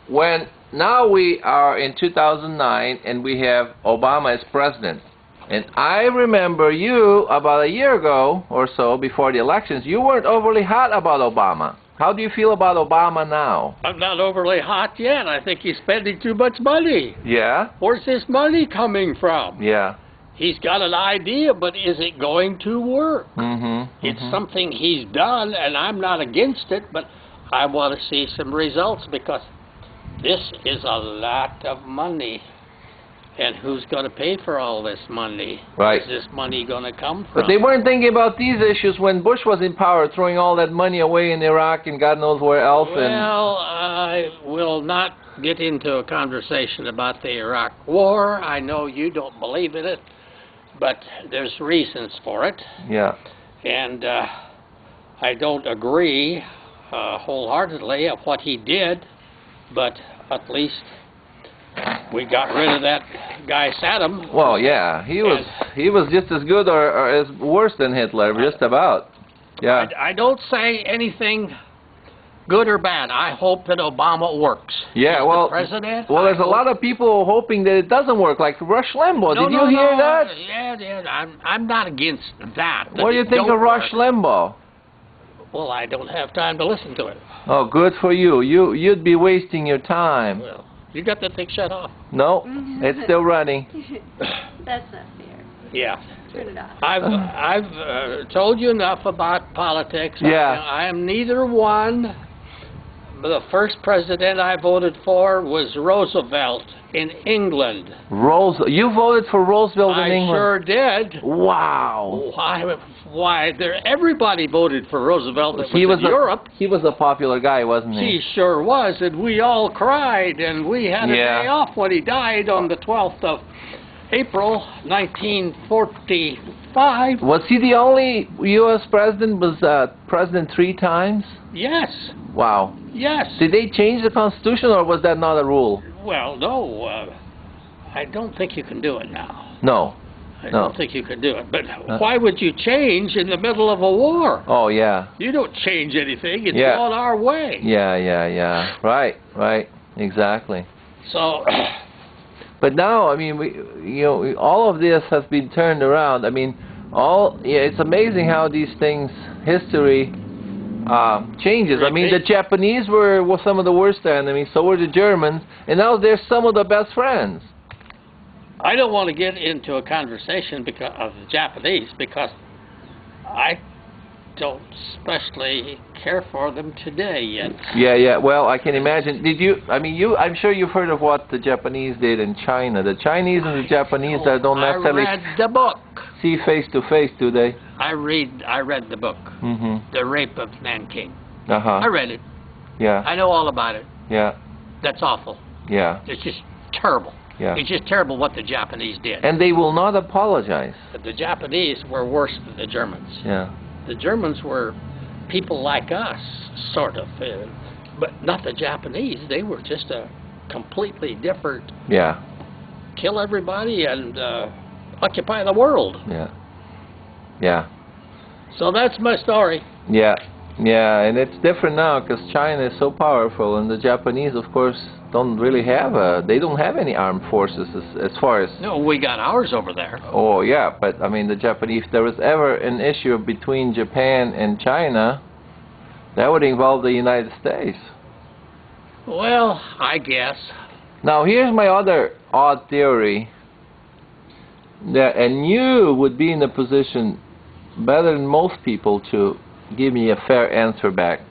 when now we are in 2009 and we have Obama as president, and I remember you about a year ago or so before the elections, you weren't overly hot about Obama. How do you feel about Obama now? I'm not overly hot yet. I think he's spending too much money. Yeah? Where's this money coming from? Yeah. He's got an idea, but is it going to work? It's something he's done, and I'm not against it, but I want to see some results because this is a lot of money. And who's going to pay for all this money? Right. Where's this money going to come from? But they weren't thinking about these issues when Bush was in power, throwing all that money away in Iraq and God knows where else. Well, I will not get into a conversation about the Iraq War. I know you don't believe in it, but there's reasons for it. Yeah. And I don't agree wholeheartedly of what he did, but at least we got rid of that guy Saddam. Well, yeah, he was just as good or as worse than Hitler, just about. Yeah. I don't say anything good or bad. I hope that Obama works. Yeah, He's well, the president. Well, there's a lot of people hoping that it doesn't work, like Rush Limbaugh. Did you hear that? Yeah. I'm not against that. What do you think of Rush Limbaugh? Well, I don't have time to listen to it. Oh, good for you. You'd be wasting your time. Well, you got that thing shut off? No, it's still running. That's not fair. Yeah. Turn it off. I've told you enough about politics. Yeah. I am neither one. The first president I voted for was Roosevelt in England. You voted for Roosevelt in England? I sure did. Wow. Why? Everybody voted for Roosevelt that was in Europe. He was a popular guy, wasn't he? He sure was, and we all cried, and we had a day off when he died on the 12th of April, 1945. Was he the only U.S. president? Was president 3 times? Yes. Wow. Yes. Did they change the Constitution, or was that not a rule? Well, no. I don't think you can do it now. No. I don't think you can do it. But why would you change in the middle of a war? Oh, yeah. You don't change anything. It's gone our way. Yeah. Right. Exactly. So... But now, I mean, all of this has been turned around. I mean, it's amazing how these things, history changes. I mean, the Japanese were some of the worst enemies, so were the Germans, and now they're some of the best friends. I don't want to get into a conversation because of the Japanese because I don't especially care for them today yet. Yeah. Well, I can imagine. I'm sure you've heard of what the Japanese did in China. The Chinese and the Japanese don't necessarily I read the book. See face to face, do they? I read the book. The Rape of Nanking. I read it. Yeah. I know all about it. Yeah. That's awful. Yeah. It's just terrible. Yeah. It's just terrible what the Japanese did. And they will not apologize. But the Japanese were worse than the Germans. Yeah. The Germans were people like us, sort of, but not the Japanese. They were just a completely different. Yeah. Kill everybody and occupy the world. Yeah. So that's my story. Yeah, and it's different now because China is so powerful, and the Japanese, of course, don't really have they don't have any armed forces as far as... No, we got ours over there. Oh, yeah, but, I mean, the Japanese, if there was ever an issue between Japan and China, that would involve the United States. Well, I guess. Now, here's my other odd theory, and you would be in a position better than most people to give me a fair answer back.